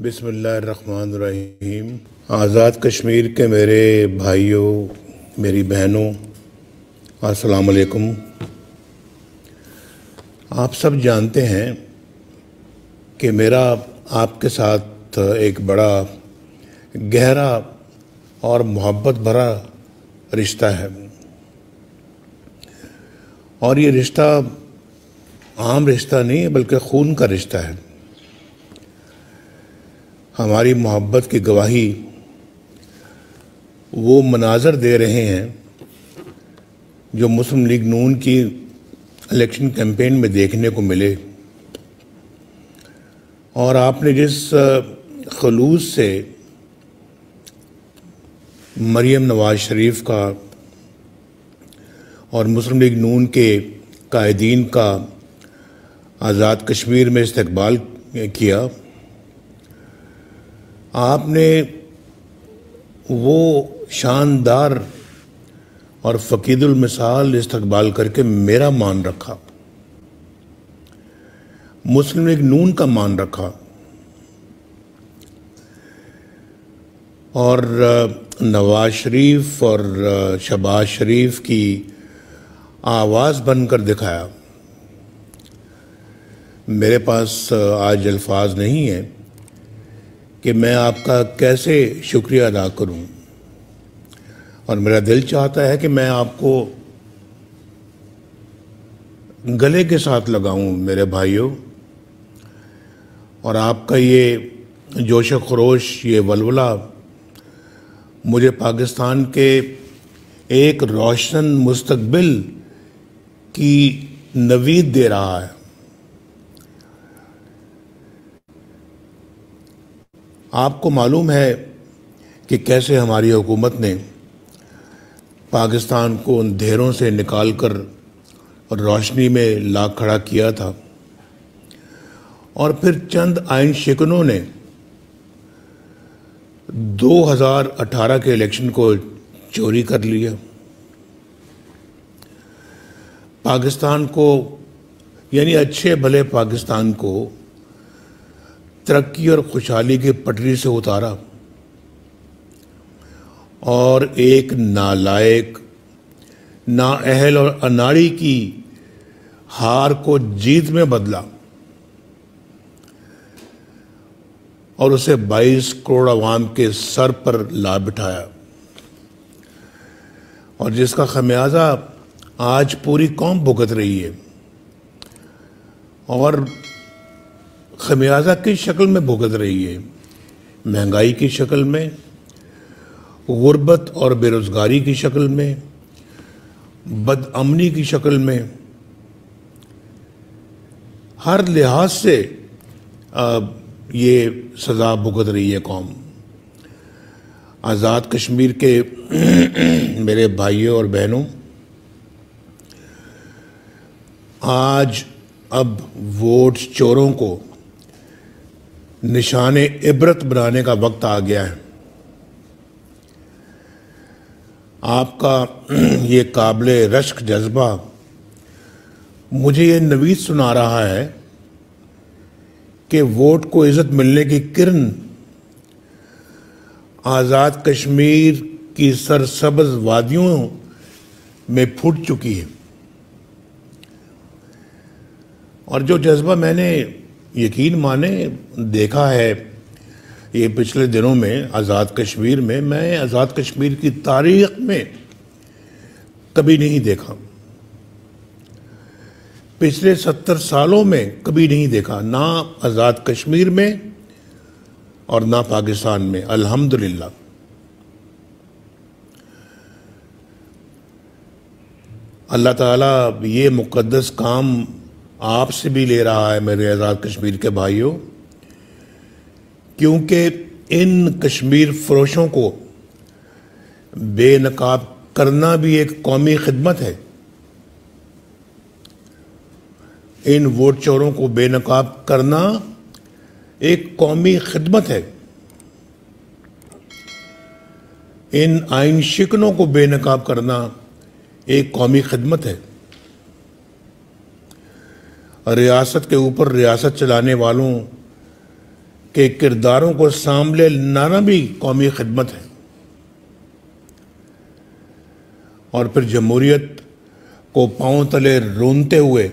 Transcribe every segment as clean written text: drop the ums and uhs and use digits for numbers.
बिस्मिल्लाहिर्रहमानिर्रहीम। आज़ाद कश्मीर के मेरे भाइयों, मेरी बहनों, अस्सलाम वालेकुम। आप सब जानते हैं कि मेरा आपके साथ एक बड़ा गहरा और मोहब्बत भरा रिश्ता है, और ये रिश्ता आम रिश्ता नहीं है बल्कि खून का रिश्ता है। हमारी मोहब्बत की गवाही वो मनाज़र दे रहे हैं जो मुस्लिम लीग नून की इलेक्शन कैंपेन में देखने को मिले, और आपने जिस खलूस से मरियम नवाज शरीफ का और मुस्लिम लीग नून के कायदीन का आज़ाद कश्मीर में इस्तकबाल किया, आपने वो शानदार और फ़कीदुल मिसाल इस्तकबाल करके मेरा मान रखा, मुस्लिम लीग नून का मान रखा, और नवाज शरीफ और शहबाज शरीफ की आवाज़ बनकर दिखाया। मेरे पास आज अल्फाज नहीं है कि मैं आपका कैसे शुक्रिया अदा करूं, और मेरा दिल चाहता है कि मैं आपको गले के साथ लगाऊं मेरे भाइयों, और आपका ये जोश खरोश, ये वलवला मुझे पाकिस्तान के एक रोशन मुस्तकबिल की नवीद दे रहा है। आपको मालूम है कि कैसे हमारी हुकूमत ने पाकिस्तान को अंधेरों से निकालकर रोशनी में ला खड़ा किया था, और फिर चंद आइन शिकनों ने 2018 के इलेक्शन को चोरी कर लिया। पाकिस्तान को, यानी अच्छे भले पाकिस्तान को, तरक्की और खुशहाली की पटरी से उतारा, और एक नालायक, नाअहल और अनाड़ी की हार को जीत में बदला, और उसे 22 करोड़ अवाम के सर पर ला बिठाया, और जिसका खमियाजा आज पूरी कौम भुगत रही है। और खमियाजा किस शक्ल में भुगत रही है? महंगाई की शक्ल में, गुर्बत और बेरोजगारी की शक्ल में, बदअमनी की शक्ल में, हर लिहाज से ये सज़ा भुगत रही है कौम। आज़ाद कश्मीर के मेरे भाइयों और बहनों, आज अब वोट चोरों को निशाने इबरत बनाने का वक्त आ गया है। आपका ये काबिले रश्क जज्बा मुझे ये नवीद सुना रहा है कि वोट को इज्जत मिलने की किरण आज़ाद कश्मीर की सरसब्ज वादियों में फूट चुकी है। और जो जज्बा मैंने, यकीन माने, देखा है ये पिछले दिनों में आज़ाद कश्मीर में, मैं आज़ाद कश्मीर की तारीख में कभी नहीं देखा। पिछले 70 सालों में कभी नहीं देखा, ना आज़ाद कश्मीर में और ना पाकिस्तान में। अल्हम्दुलिल्लाह। अल्लाह ताला ये मुक़द्दस काम आपसे भी ले रहा है मेरे आज़ाद कश्मीर के भाइयों, क्योंकि इन कश्मीर फरोशों को बेनकाब करना भी एक कौमी खिदमत है। इन वोट चोरों को बेनकाब करना एक कौमी खिदमत है। इन आइन शिकनों को बेनकाब करना एक कौमी खिदमत है। रियासत के ऊपर रियासत चलाने वालों कि किरदारों को सामले लाना भी कौमी खिदमत है। और फिर जमहूरियत को पांव तले रोनते हुए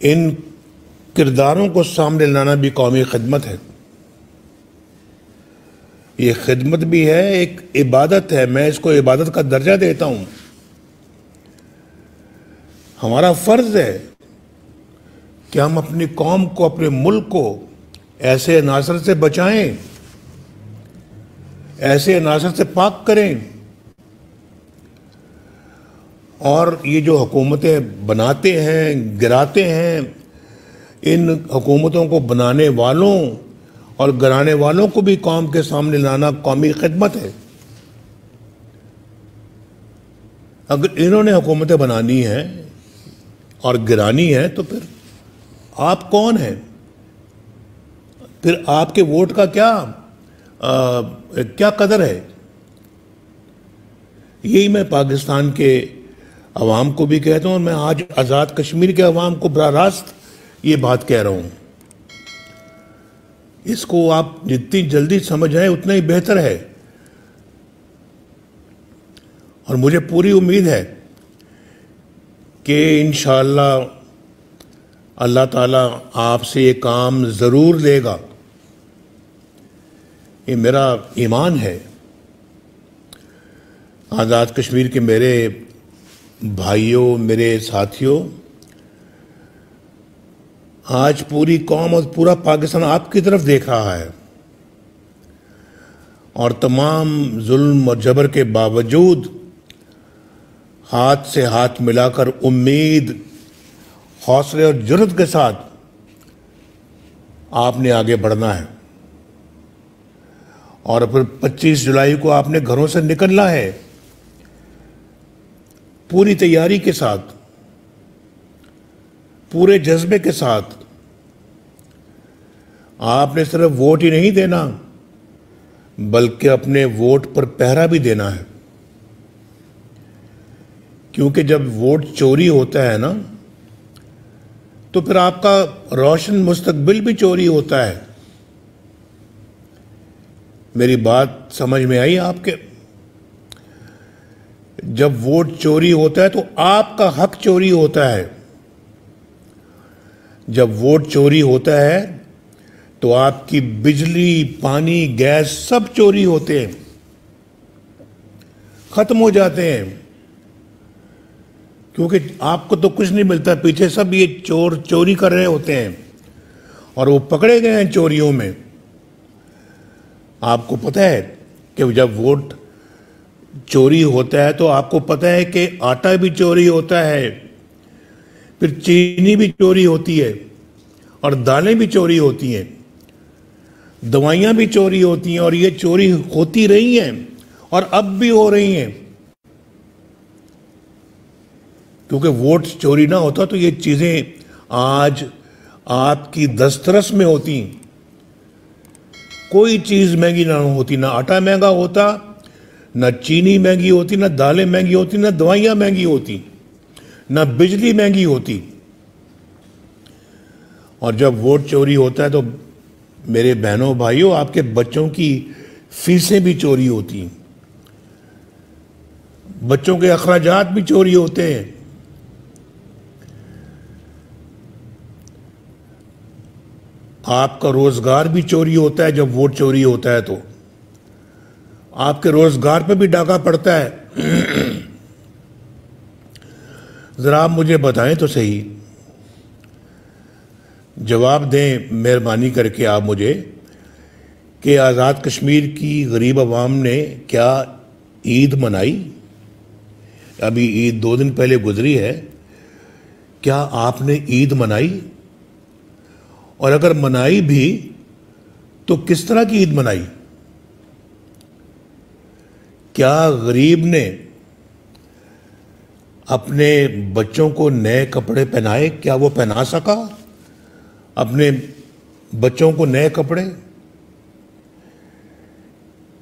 इन किरदारों को सामने लाना भी कौमी खिदमत है। ये खिदमत भी है, एक इबादत है। मैं इसको इबादत का दर्जा देता हूं। हमारा फर्ज है कि हम अपनी कौम को, अपने मुल्क को ऐसे अनासर से बचाएं, ऐसे अनासर से पाक करें। और ये जो हुकूमतें बनाते हैं, गिराते हैं, इन हुकूमतों को बनाने वालों और गिराने वालों को भी कौम के सामने लाना कौमी खिदमत है। अगर इन्होंने हुकूमतें बनानी है और गिरानी है तो फिर आप कौन हैं? फिर आपके वोट का क्या कदर है? यही मैं पाकिस्तान के अवाम को भी कहता हूं और मैं आज आज़ाद कश्मीर के अवाम को बराह रास्त ये बात कह रहा हूं। इसको आप जितनी जल्दी समझ आए उतना ही बेहतर है। और मुझे पूरी उम्मीद है कि इंशाअल्लाह अल्लाह ताला आपसे ये काम ज़रूर लेगा। ये मेरा ईमान है। आज़ाद कश्मीर के मेरे भाइयों, मेरे साथियों, आज पूरी कौम और पूरा पाकिस्तान आपकी तरफ देख रहा है। और तमाम जुल्म और जबर के बावजूद हाथ से हाथ मिलाकर उम्मीद, हौसले और जुर्रत के साथ आपने आगे बढ़ना है। और फिर 25 जुलाई को आपने घरों से निकलना है पूरी तैयारी के साथ, पूरे जज्बे के साथ। आपने सिर्फ वोट ही नहीं देना बल्कि अपने वोट पर पहरा भी देना है। क्योंकि जब वोट चोरी होता है ना, तो फिर आपका रोशन मुस्तकबिल भी चोरी होता है। मेरी बात समझ में आई आपके? जब वोट चोरी होता है तो आपका हक चोरी होता है। जब वोट चोरी होता है तो आपकी बिजली, पानी, गैस सब चोरी होते हैं, खत्म हो जाते हैं। क्योंकि आपको तो कुछ नहीं मिलता, पीछे सब ये चोर चोरी कर रहे होते हैं और वो पकड़े गए हैं चोरियों में। आपको पता है कि जब वोट चोरी होता है तो आपको पता है कि आटा भी चोरी होता है, फिर चीनी भी चोरी होती है और दालें भी चोरी होती हैं, दवाइयां भी चोरी होती हैं। और ये चोरी होती रही हैं और अब भी हो रही हैं। क्योंकि वोट चोरी ना होता तो ये चीजें आज आपकी दस्तरस में होती। कोई चीज महंगी ना होती, ना आटा महंगा होता, ना चीनी महंगी होती, ना दालें महंगी होती, ना दवाइयां महंगी होती, ना बिजली महंगी होती। और जब वोट चोरी होता है तो मेरे बहनों भाइयों, आपके बच्चों की फीसें भी चोरी होती, बच्चों के अखराजात भी चोरी होते हैं। आपका रोजगार भी चोरी होता है। जब वोट चोरी होता है तो आपके रोजगार पे भी डाका पड़ता है। जरा आप मुझे बताएं तो सही, जवाब दें मेहरबानी करके आप मुझे, कि आज़ाद कश्मीर की गरीब आवाम ने क्या ईद मनाई? अभी ईद 2 दिन पहले गुजरी है। क्या आपने ईद मनाई? और अगर मनाई भी तो किस तरह की ईद मनाई? क्या गरीब ने अपने बच्चों को नए कपड़े पहनाए? क्या वो पहना सका अपने बच्चों को नए कपड़े?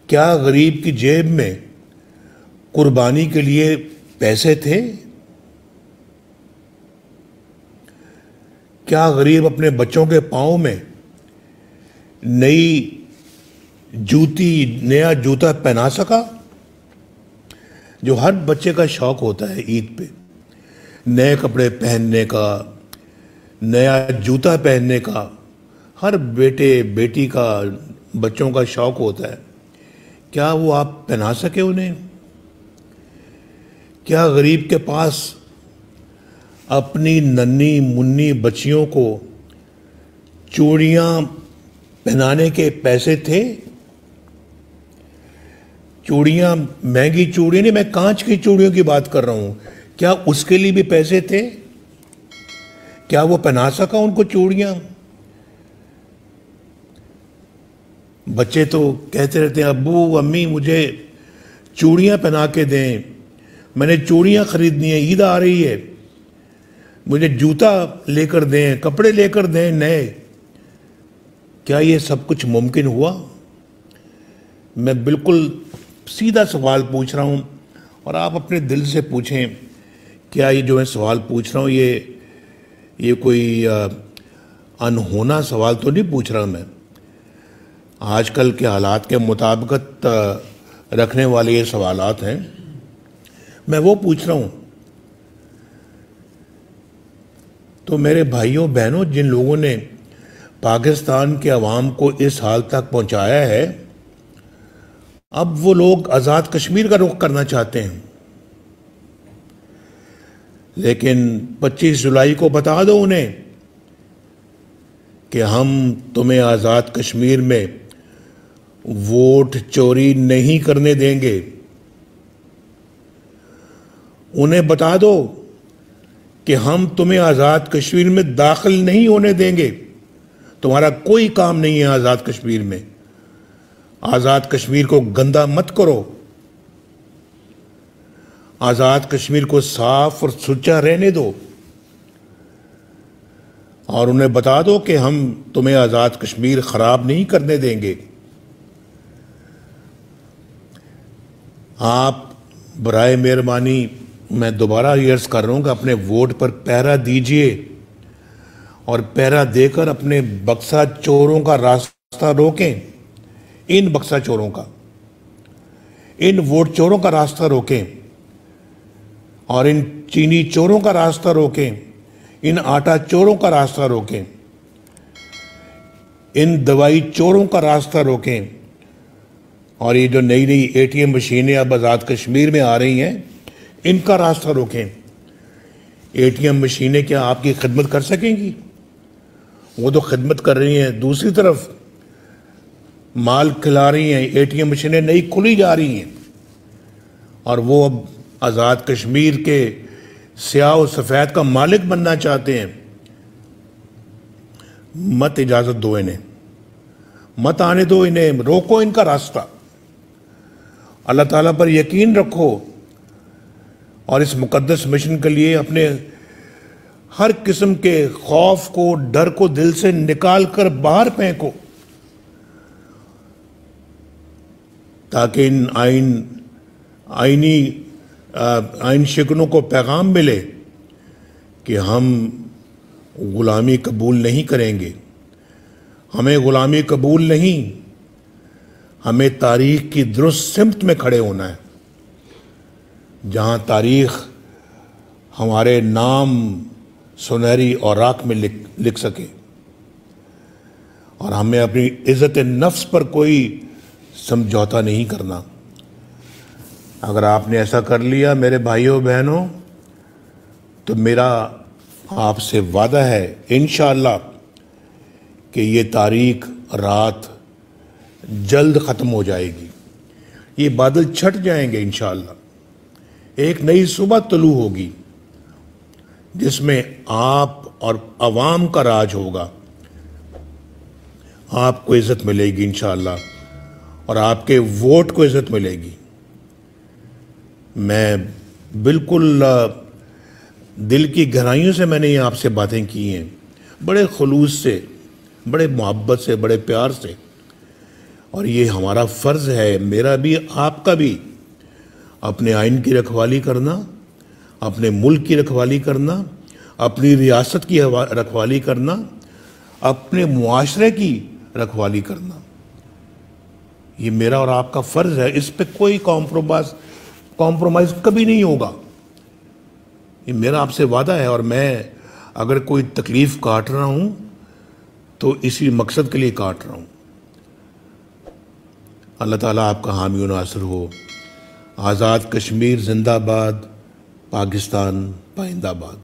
क्या गरीब की जेब में कुर्बानी के लिए पैसे थे? क्या गरीब अपने बच्चों के पाँव में नया जूता पहना सका, जो हर बच्चे का शौक होता है ईद पे, नए कपड़े पहनने का, नया जूता पहनने का, हर बेटे बेटी का, बच्चों का शौक होता है। क्या वो आप पहना सके उन्हें? क्या गरीब के पास अपनी नन्ही मुन्नी बच्चियों को चूड़ियां पहनाने के पैसे थे? चूड़ियां, महंगी चूड़ियां नहीं, मैं कांच की चूड़ियों की बात कर रहा हूं। क्या उसके लिए भी पैसे थे? क्या वो पहना सका उनको चूड़ियां? बच्चे तो कहते रहते हैं, अब्बू अम्मी मुझे चूड़ियां पहना के दें, मैंने चूड़ियां खरीदनी है, ईद आ रही है, मुझे जूता लेकर दें, कपड़े लेकर दें नए। क्या ये सब कुछ मुमकिन हुआ? मैं बिल्कुल सीधा सवाल पूछ रहा हूं और आप अपने दिल से पूछें, क्या ये जो मैं सवाल पूछ रहा हूं ये कोई अनहोना सवाल तो नहीं पूछ रहा मैं। आजकल के हालात के मुताबिकत रखने वाले ये सवालात हैं। मैं वो पूछ रहा हूं। तो मेरे भाइयों बहनों, जिन लोगों ने पाकिस्तान के अवाम को इस हाल तक पहुंचाया है, अब वो लोग आज़ाद कश्मीर का रुख करना चाहते हैं। लेकिन 25 जुलाई को बता दो उन्हें कि हम तुम्हें आज़ाद कश्मीर में वोट चोरी नहीं करने देंगे। उन्हें बता दो कि हम तुम्हें आज़ाद कश्मीर में दाखिल नहीं होने देंगे। तुम्हारा कोई काम नहीं है आज़ाद कश्मीर में। आज़ाद कश्मीर को गंदा मत करो। आज़ाद कश्मीर को साफ और सुच्चा रहने दो। और उन्हें बता दो कि हम तुम्हें आज़ाद कश्मीर खराब नहीं करने देंगे। आप बराए मेहरबानी, मैं दोबारा अर्ज कर रहा हूं कि अपने वोट पर पहरा दीजिए और पहरा देकर अपने बक्सा चोरों का रास्ता रोकें। इन बक्सा चोरों का, इन वोट चोरों का रास्ता रोकें और इन चीनी चोरों का रास्ता रोकें, इन आटा चोरों का रास्ता रोकें, इन दवाई चोरों का रास्ता रोकें। और ये जो नई नई एटीएम मशीनें अब आज़ाद कश्मीर में आ रही हैं, इनका रास्ता रोकें। एटीएम मशीनें क्या आपकी खिदमत कर सकेंगी? वो तो खिदमत कर रही हैं, दूसरी तरफ माल खिला रही हैं। एटीएम मशीनें नई खुली जा रही हैं और वो अब आज़ाद कश्मीर के स्याह और सफ़ेद का मालिक बनना चाहते हैं। मत इजाज़त दो इन्हें, मत आने दो इन्हें, रोको इनका रास्ता। अल्लाह ताला पर यकीन रखो और इस मुकद्दस मिशन के लिए अपने हर किस्म के खौफ को, डर को दिल से निकाल कर बाहर फेंको, ताकि इन आइन शिकनों को पैगाम मिले कि हम गुलामी कबूल नहीं करेंगे। हमें गुलामी कबूल नहीं, हमें तारीख की दुरुस्त सिमत में खड़े होना है, जहां तारीख हमारे नाम सुनहरी औराक में लिख सके। और हमें अपनी इज्जत नफ्स पर कोई समझौता नहीं करना। अगर आपने ऐसा कर लिया मेरे भाइयों बहनों, तो मेरा आपसे वादा है इंशाअल्लाह कि ये तारीख रात जल्द ख़त्म हो जाएगी। ये बादल छट जाएंगे इंशाअल्लाह। एक नई सुबह तुलू होगी जिसमें आप और अवाम का राज होगा। आपको इज्जत मिलेगी इंशाअल्लाह और आपके वोट को इज्जत मिलेगी। मैं बिल्कुल दिल की गहराइयों से मैंने ये आपसे बातें की हैं, बड़े खुलूस से, बड़े मोहब्बत से, बड़े प्यार से। और ये हमारा फ़र्ज़ है, मेरा भी आपका भी, अपने आइन की रखवाली करना, अपने मुल्क की रखवाली करना, अपनी रियासत की रखवाली करना, अपने मुआशरे की रखवाली करना, ये मेरा और आपका फ़र्ज़ है। इस पे कोई कॉम्प्रोमाइज़ कभी नहीं होगा। ये मेरा आपसे वादा है, और मैं अगर कोई तकलीफ़ काट रहा हूँ तो इसी मकसद के लिए काट रहा हूँ। अल्लाह ताला आपका हामी व नासिर हो। आज़ाद कश्मीर जिंदाबाद, पाकिस्तान पाइंदाबाद।